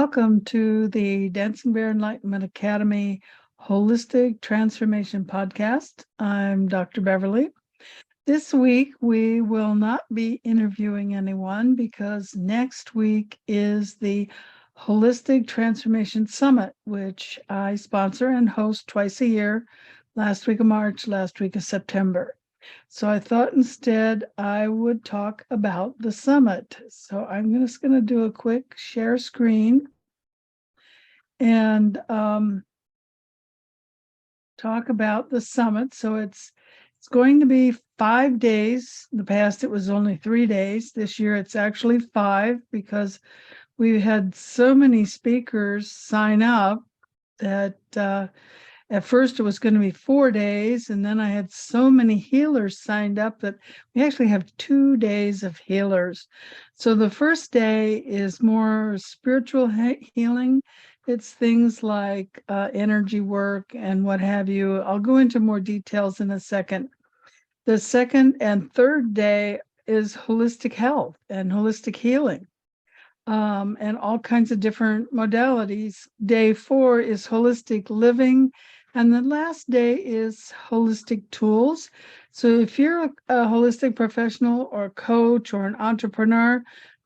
Welcome to the Dancing Bear Enlightenment Academy Holistic Transformation Podcast. I'm Dr. Beverly. This week, we will not be interviewing anyone because next week is the Holistic Transformation Summit, which I sponsor and host twice a year, last week of March, last week of September. So I thought instead I would talk about the summit. So I'm just going to do a quick share screen and talk about the summit. So it's going to be 5 days. In the past, it was only 3 days. This year, it's actually 5 because we had so many speakers sign up that at first it was going to be 4 days, and then I had so many healers signed up that we actually have 2 days of healers. So the first day is more spiritual healing. It's things like energy work and what have you. I'll go into more details in a second. The second and third day is holistic health and holistic healing. And all kinds of different modalities. Day 4 is holistic living. And the last day is holistic tools. So if you're a holistic professional or a coach or an entrepreneur,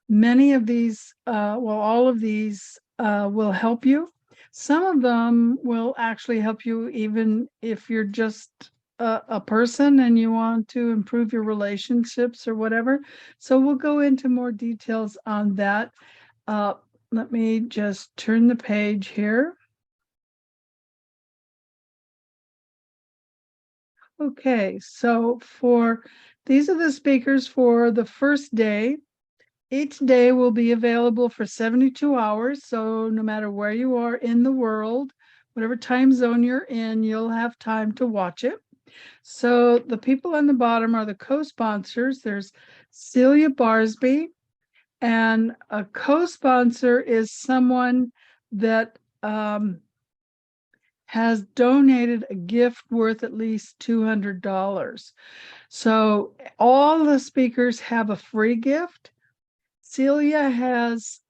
many of these, all of these will help you. Some of them will actually help you even if you're just a person and you want to improve your relationships or whatever. So we'll go into more details on that. Let me just turn the page here. Okay, so these are the speakers for the first day. Each day will be available for 72 hours. So no matter where you are in the world, whatever time zone you're in, you'll have time to watch it. So the people on the bottom are the co-sponsors. There's Celia Barsby, and a co-sponsor is someone that has donated a gift worth at least $200. So all the speakers have a free gift. Celia is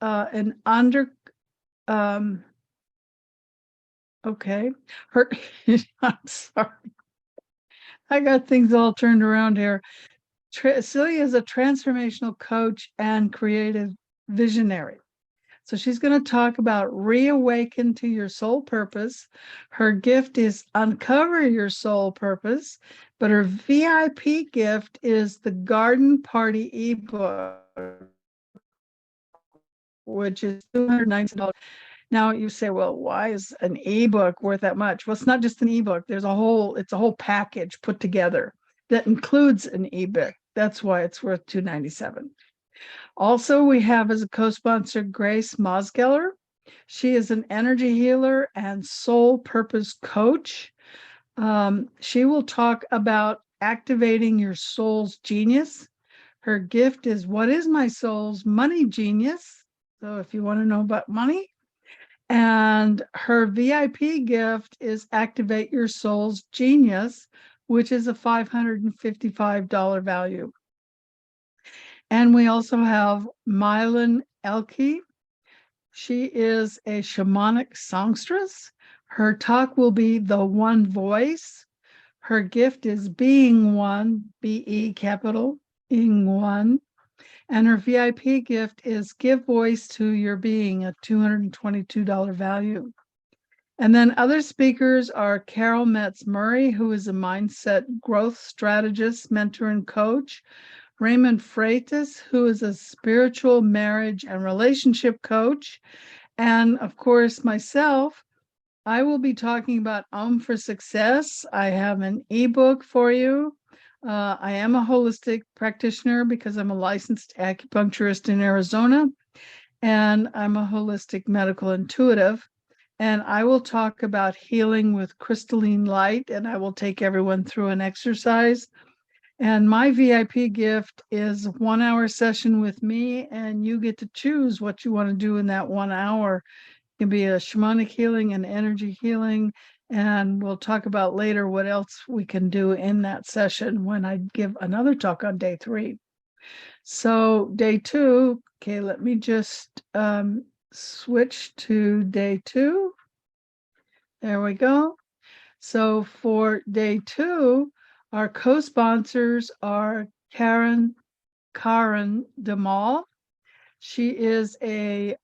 an under, okay, I'm sorry. I got things all turned around here. Celia is a transformational coach and creative visionary. So she's going to talk about reawaken to your soul purpose. Her gift is uncover your soul purpose, but her VIP gift is the Garden Party ebook, which is $290. Now you say, well, why is an ebook worth that much? Well, it's not just an ebook. It's a whole package put together that includes an ebook. That's why it's worth $297. Also, we have as a co-sponsor Grace Mosgeller. She is an energy healer and soul purpose coach. She will talk about activating your soul's genius. Her gift is what is my soul's money genius? So if you want to know about money. And her VIP gift is activate your soul's genius, which is a $555 value. And we also have Mylan Elke. She is a shamanic songstress. Her talk will be The One Voice. Her gift is Being One, B-E capital, Being One. And her VIP gift is Give Voice to Your Being, a $222 value. And then other speakers are Carol Metz-Murray, who is a mindset growth strategist, mentor, and coach. Raymond Freitas, who is a spiritual marriage and relationship coach. And of course, myself, I will be talking about for Success. I have an ebook for you. I am a holistic practitioner because I'm a licensed acupuncturist in Arizona, and I'm a holistic medical intuitive. And I will talk about healing with crystalline light, and I will take everyone through an exercise. And my VIP gift is a 1-hour session with me, and you get to choose what you want to do in that 1 hour. It can be a shamanic healing and energy healing, and we'll talk about later what else we can do in that session when I give another talk on day 3. So day 2, okay, let me just switch to day 2. There we go. So for day 2, our co-sponsors are Karen DeMall. She is a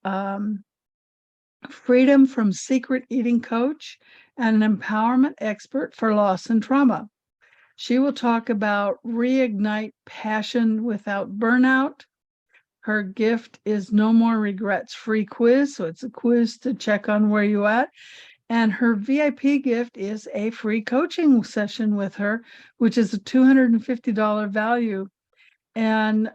freedom from secret eating coach and an empowerment expert for loss and trauma. She will talk about reignite passion without burnout. Her gift is no more regrets free quiz. So it's a quiz to check on where you at. And her VIP gift is a free coaching session with her, which is a $250 value. And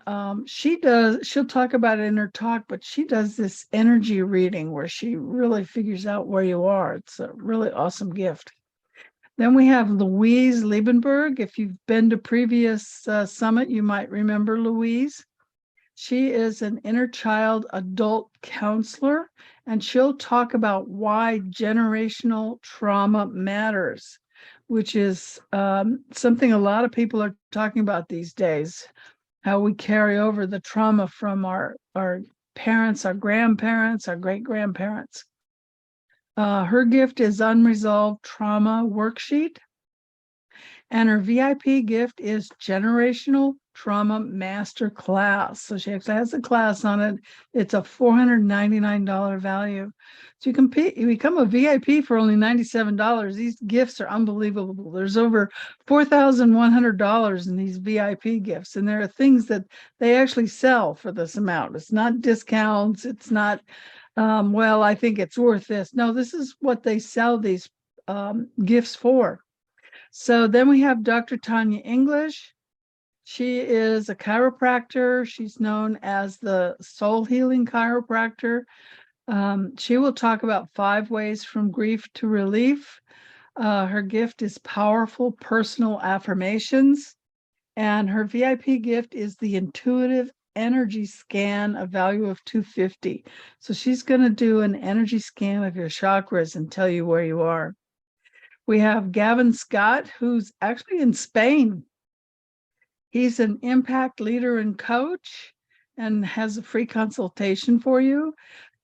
she'll talk about it in her talk, but she does this energy reading where she really figures out where you are. It's a really awesome gift. Then we have Louise Liebenberg. If you've been to previous summit, you might remember Louise. She is an inner child adult counselor, and she'll talk about why generational trauma matters, which is something a lot of people are talking about these days, how we carry over the trauma from our parents, our grandparents, our great-grandparents. Her gift is Unresolved Trauma Worksheet. And her VIP gift is Generational Trauma Master Class. So she actually has a class on it. It's a $499 value. So you can become a VIP for only $97. These gifts are unbelievable. There's over $4,100 in these VIP gifts. And there are things that they actually sell for this amount. It's not discounts. It's not, well, I think it's worth this. No, this is what they sell these gifts for. So then we have Dr. Tanya English. She is a chiropractor. She's known as the soul healing chiropractor. She will talk about 5 ways from grief to relief. Her gift is powerful personal affirmations. And her VIP gift is the intuitive energy scan, a value of $250. So she's going to do an energy scan of your chakras and tell you where you are. We have Gavin Scott, who's actually in Spain. He's an impact leader and coach and has a free consultation for you.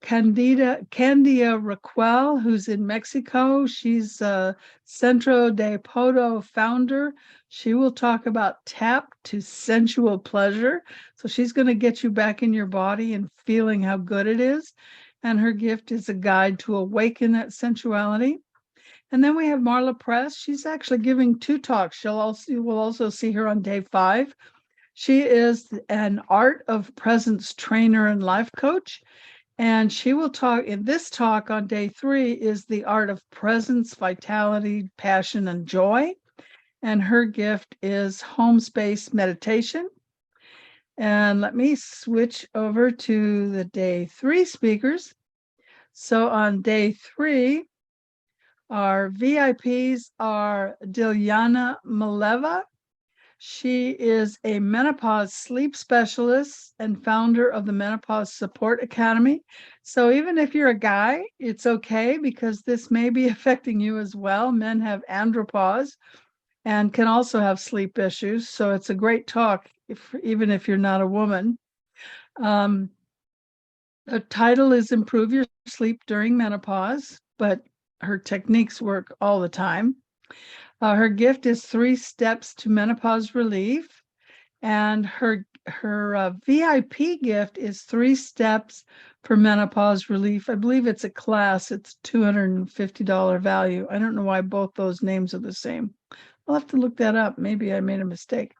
Candia Raquel, who's in Mexico. She's a Centro de Poto founder. She will talk about tap to sensual pleasure. So she's going to get you back in your body and feeling how good it is. And her gift is a guide to awaken that sensuality. And then we have Marla Press. She's actually giving 2 talks. We'll also see her on day 5. She is an art of presence trainer and life coach. And she will talk in this talk on day 3 is the art of presence, vitality, passion, and joy. And her gift is home space meditation. And let me switch over to the day 3 speakers. So on day 3, our VIPs are Dilyana Maleva. She is a menopause sleep specialist and founder of the Menopause Support Academy. So even if you're a guy, it's okay because this may be affecting you as well. Men have andropause and can also have sleep issues. So it's a great talk, even if you're not a woman. The title is Improve Your Sleep During Menopause, but her techniques work all the time. Her gift is 3 steps to menopause relief, and her VIP gift is 3 steps for menopause relief. I believe it's a class. It's $250 value. I don't know why both those names are the same. I'll have to look that up. Maybe I made a mistake.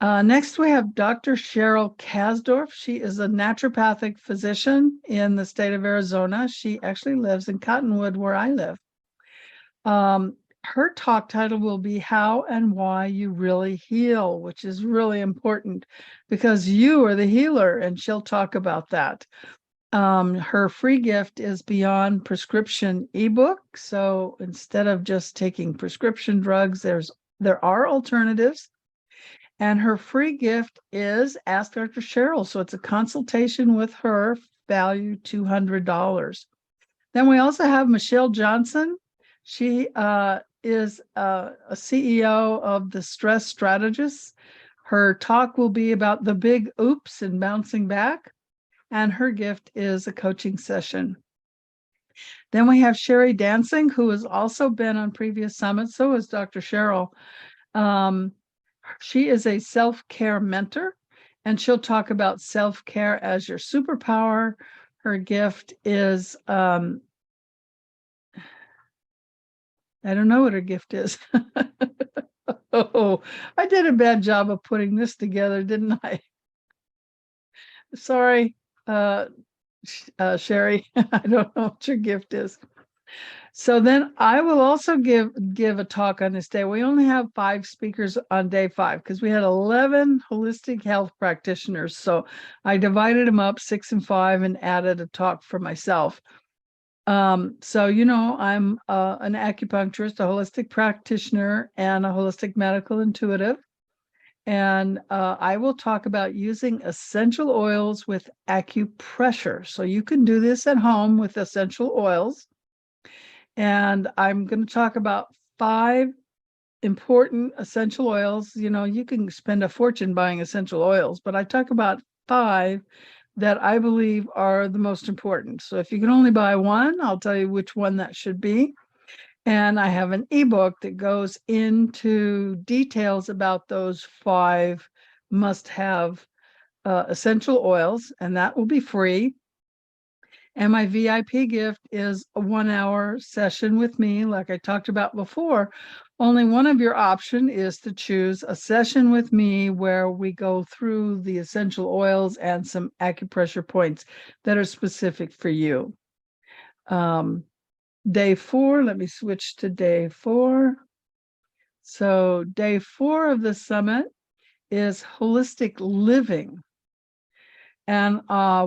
Next, we have Dr. Cheryl Kasdorf. She is a naturopathic physician in the state of Arizona. She actually lives in Cottonwood, where I live. Her talk title will be How and Why You Really Heal, which is really important because you are the healer, and she'll talk about that. Her free gift is Beyond Prescription ebook. So instead of just taking prescription drugs, there are alternatives. And her free gift is Ask Dr. Cheryl. So it's a consultation with her, value $200. Then we also have Michelle Johnson. She is a CEO of the Stress Strategists. Her talk will be about the big oops and bouncing back, and her gift is a coaching session. Then we have Sherry Dancing, who has also been on previous summits. So is Dr. Cheryl. She is a self-care mentor, and she'll talk about self-care as your superpower. Her gift is, I don't know what her gift is. Oh, I did a bad job of putting this together, didn't I? Sorry, Sherry. I don't know what your gift is. So then I will also give a talk on this day. We only have 5 speakers on day 5 because we had 11 holistic health practitioners. So I divided them up 6 and 5 and added a talk for myself. So, I'm an acupuncturist, a holistic practitioner, and a holistic medical intuitive. And I will talk about using essential oils with acupressure. So you can do this at home with essential oils. And I'm going to talk about 5 important essential oils. You can spend a fortune buying essential oils, but I talk about 5 that I believe are the most important. So if you can only buy one, I'll tell you which one that should be. And I have an ebook that goes into details about those 5 must-have essential oils, and that will be free. And my VIP gift is a 1-hour session with me, like I talked about before. Only one of your option is to choose a session with me where we go through the essential oils and some acupressure points that are specific for you. Day 4, let me switch to day 4. So day 4 of the summit is holistic living. And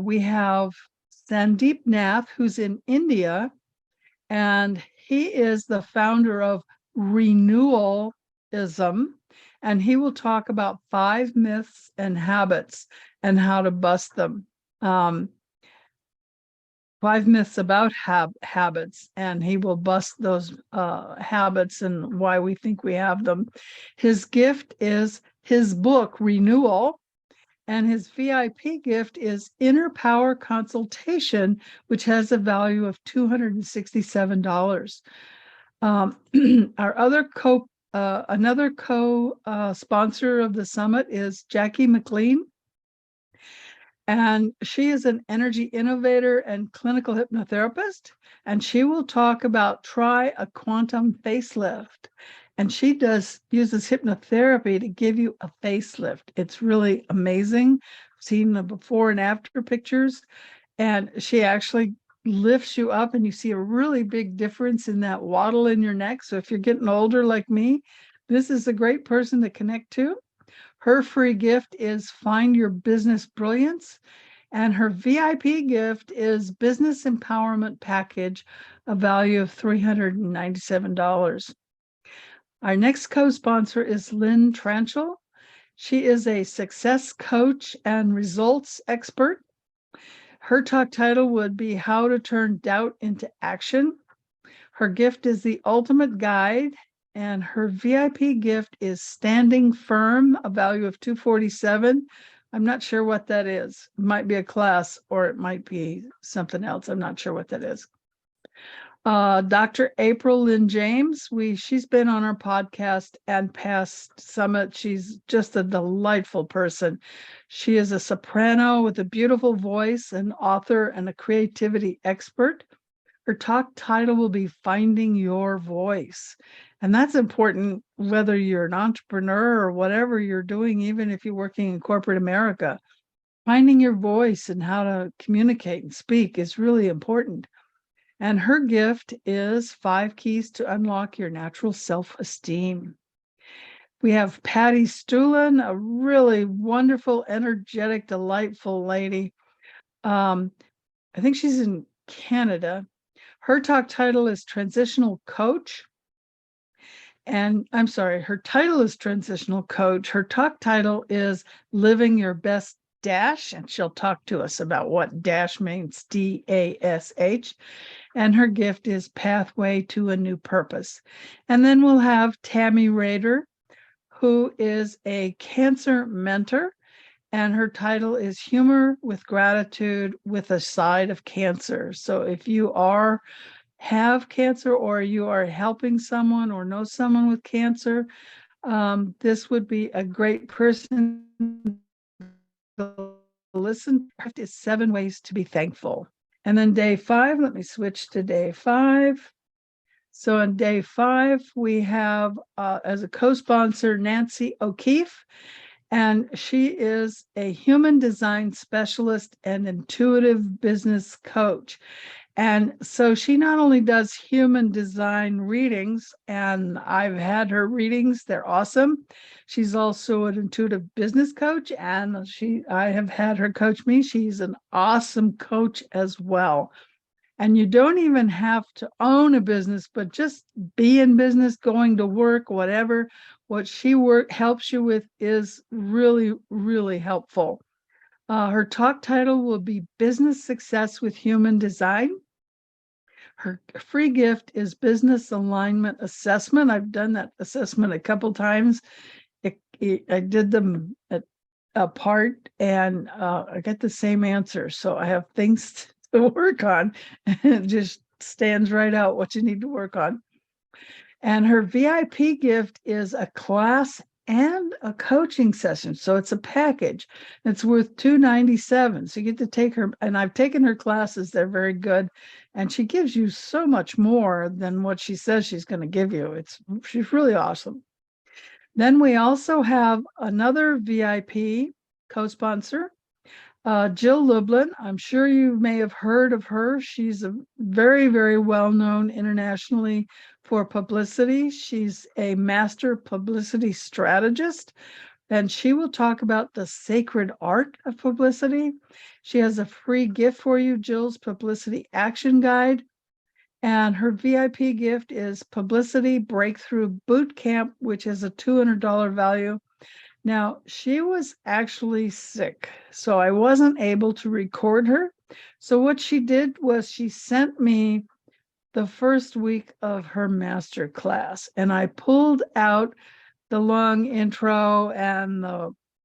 we have Sandeep Nath, who's in India, and he is the founder of Renewalism, and he will talk about 5 myths and habits and how to bust them. 5 myths about habits, and he will bust those habits and why we think we have them. His gift is his book, Renewal, and his VIP gift is Inner Power Consultation, which has a value of $267. Another co-sponsor of the summit is Jackie McLean, and she is an energy innovator and clinical hypnotherapist, and she will talk about try a quantum facelift. And she uses hypnotherapy to give you a facelift. It's really amazing. I've seen the before and after pictures, and she actually lifts you up and you see a really big difference in that waddle in your neck. So if you're getting older like me, this is a great person to connect to. Her free gift is Find Your Business Brilliance, and her VIP gift is Business Empowerment Package, a value of $397. Our next co-sponsor is Lynn Tranchel. She is a success coach and results expert. Her talk title would be How to Turn Doubt into Action. Her gift is The Ultimate Guide, and her VIP gift is Standing Firm, a value of $247. I'm not sure what that is. It might be a class or it might be something else. I'm not sure what that is. Dr. April Lynn James, she's been on our podcast and past summit. She's just a delightful person. She is a soprano with a beautiful voice, an author, and a creativity expert. Her talk title will be Finding Your Voice. And that's important whether you're an entrepreneur or whatever you're doing, even if you're working in corporate America. Finding your voice and how to communicate and speak is really important. And her gift is 5 keys to unlock your natural self-esteem. We have Patty Stulin, a really wonderful, energetic, delightful lady. I think she's in Canada. Her talk title is Transitional Coach. And I'm sorry, her title is Transitional Coach. Her talk title is Living Your Best Dash, and she'll talk to us about what dash means, DASH. And her gift is Pathway to a New Purpose. And then we'll have Tammy Rader, who is a cancer mentor, and her title is Humor with Gratitude with a Side of Cancer. So if you have cancer, or you are helping someone or know someone with cancer, this would be a great person to listen. Practice 7 ways to be thankful. And then day 5, let me switch to day 5. So on day 5, we have as a co-sponsor Nancy O'Keefe, and she is a human design specialist and intuitive business coach. And so she not only does human design readings, and I've had her readings, they're awesome. She's also an intuitive business coach, and I have had her coach me. She's an awesome coach as well. And you don't even have to own a business, but just be in business, going to work, whatever. What she helps you with is really, really helpful. Her talk title will be Business Success with Human Design. Her free gift is Business Alignment Assessment. I've done that assessment a couple times. I did them apart, and I got the same answer. So I have things to work on, and it just stands right out what you need to work on. And her VIP gift is a class and a coaching session. So it's a package. It's worth $297. So you get to take her, and I've taken her classes. They're very good. And she gives you so much more than what she says she's going to give you. She's really awesome. Then we also have another VIP co-sponsor, Jill Lublin. I'm sure you may have heard of her. She's a very, very well-known internationally for publicity. She's a master publicity strategist, and she will talk about the sacred art of publicity. She has a free gift for you, Jill's Publicity Action Guide. And her VIP gift is Publicity Breakthrough Boot Camp, which is a $200 value. Now, she was actually sick, so I wasn't able to record her. So what she did was she sent me the first week of her master class, and I pulled out the long intro and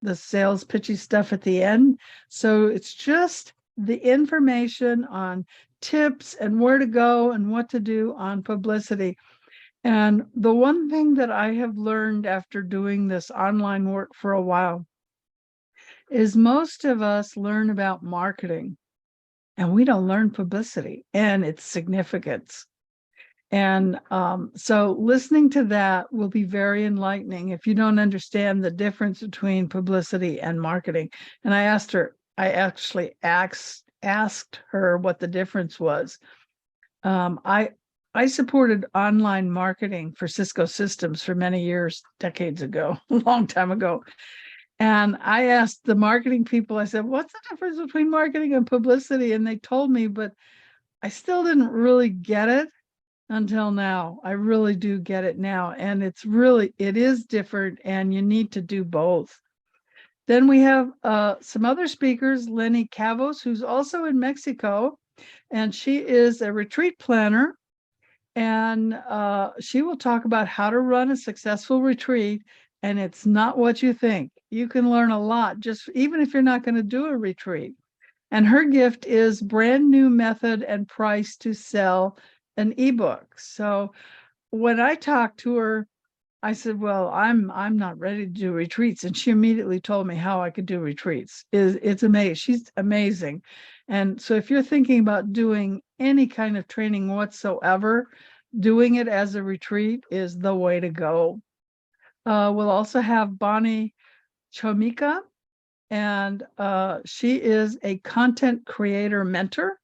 the sales pitchy stuff at the end. So it's just the information on tips and where to go and what to do on publicity. And the one thing that I have learned after doing this online work for a while is most of us learn about marketing, and we don't learn publicity and its significance. And so listening to that will be very enlightening if you don't understand the difference between publicity and marketing. And I actually asked her what the difference was. I supported online marketing for Cisco Systems for many years, decades ago, a long time ago. And I asked the marketing people, I said, what's the difference between marketing and publicity? And they told me, but I still didn't really get it until now. I really do get it now. And it is different, and you need to do both. Then we have some other speakers, Lenny Cavos, who's also in Mexico, and she is a retreat planner. And she will talk about how to run a successful retreat. And it's not what you think. You can learn a lot, just even if you're not going to do a retreat. And her gift is brand new method and price to sell an ebook. So when I talked to her, I said, well, I'm not ready to do retreats. And she immediately told me how I could do retreats. It's amazing. She's amazing. And so if you're thinking about doing any kind of training whatsoever, doing it as a retreat is the way to go. We'll also have Bonnie Chomika, and she is a content creator mentor.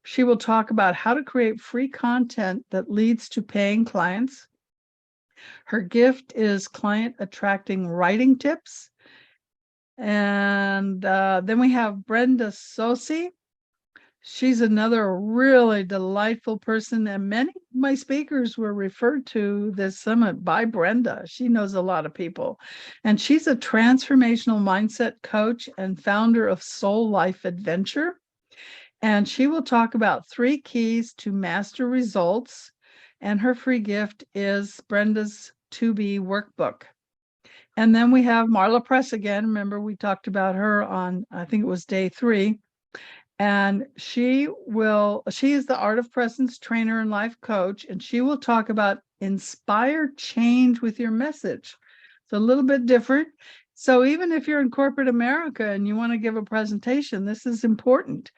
She will talk about how to create free content that leads to paying clients. Her gift is client attracting writing tips. And then we have Brenda Sosi. She's another really delightful person, and many of my speakers were referred to this summit by Brenda. She knows a lot of people, and she's a transformational mindset coach and founder of Soul Life Adventure. And she will talk about 3 keys to master results. And her free gift is Brenda's To Be workbook. And then we have Marla Press again. Remember, we talked about her on, I think it was day 3. And she is the Art of Presence trainer and life coach, and she will talk about inspire change with your message. It's a little bit different. So even if you're in corporate America and you want to give a presentation, this is important.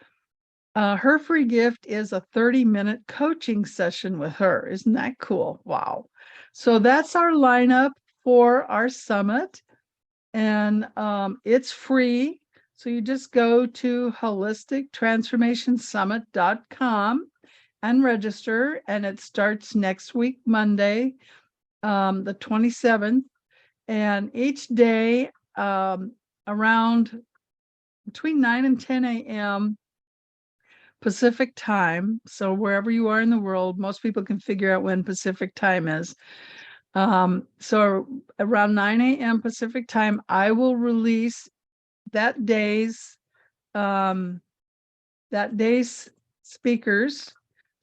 Her free gift is a 30-minute coaching session with her. Isn't that cool? Wow. So that's our lineup for our summit. And it's free. So you just go to holistictransformationsummit.com and register. And it starts next week, Monday, the 27th. And each day around between 9 and 10 a.m. Pacific time. So wherever you are in the world, most people can figure out when Pacific time is. So around 9 a.m. Pacific time, I will release that day's speakers.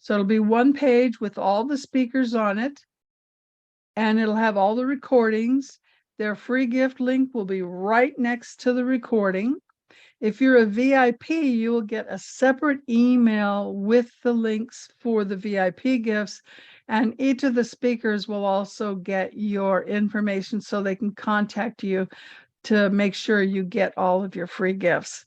So it'll be one page with all the speakers on it, and it'll have all the recordings. Their free gift link will be right next to the recording. If you're a VIP, you will get a separate email with the links for the VIP gifts, and each of the speakers will also get your information so they can contact you to make sure you get all of your free gifts.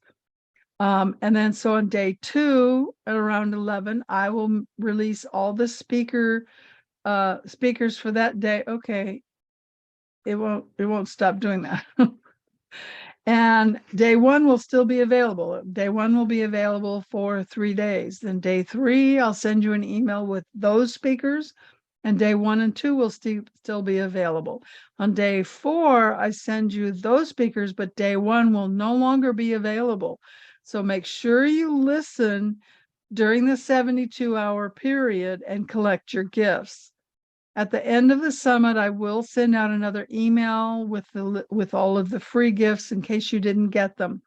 And then so on day 2 at around 11, I will release all the speakers for that day. Okay, it won't stop doing that. And day 1 will still be available. Day 1 will be available for 3 days. Then day 3, I'll send you an email with those speakers, and day 1 and 2 will still be available. On day 4, I send you those speakers, but day 1 will no longer be available. So make sure you listen during the 72-hour period and collect your gifts. At the end of the summit, I will send out another email with all of the free gifts in case you didn't get them.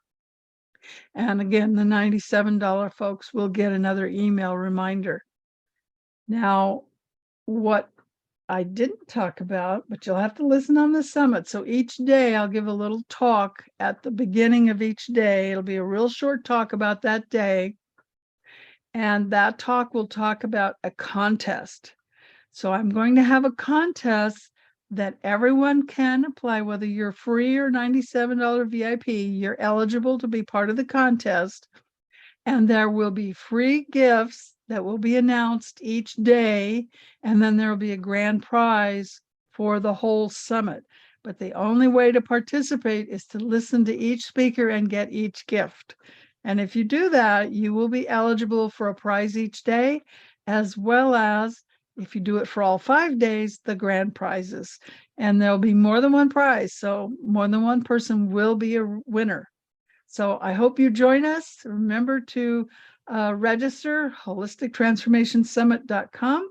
And again, the $97 folks will get another email reminder. Now, what I didn't talk about, but you'll have to listen on the summit. So each day I'll give a little talk at the beginning of each day. It'll be a real short talk about that day. And that talk will talk about a contest. So I'm going to have a contest that everyone can apply, whether you're free or $97 VIP, you're eligible to be part of the contest. And there will be free gifts that will be announced each day. And then there will be a grand prize for the whole summit. But the only way to participate is to listen to each speaker and get each gift. And if you do that, you will be eligible for a prize each day, as well as, if you do it for all 5 days, the grand prizes. And there'll be more than one prize. So more than one person will be a winner. So I hope you join us. Remember to register, holistictransformationsummit.com,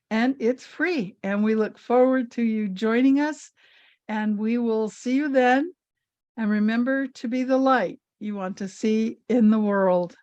and it's free. And we look forward to you joining us, and we will see you then. And remember to be the light you want to see in the world.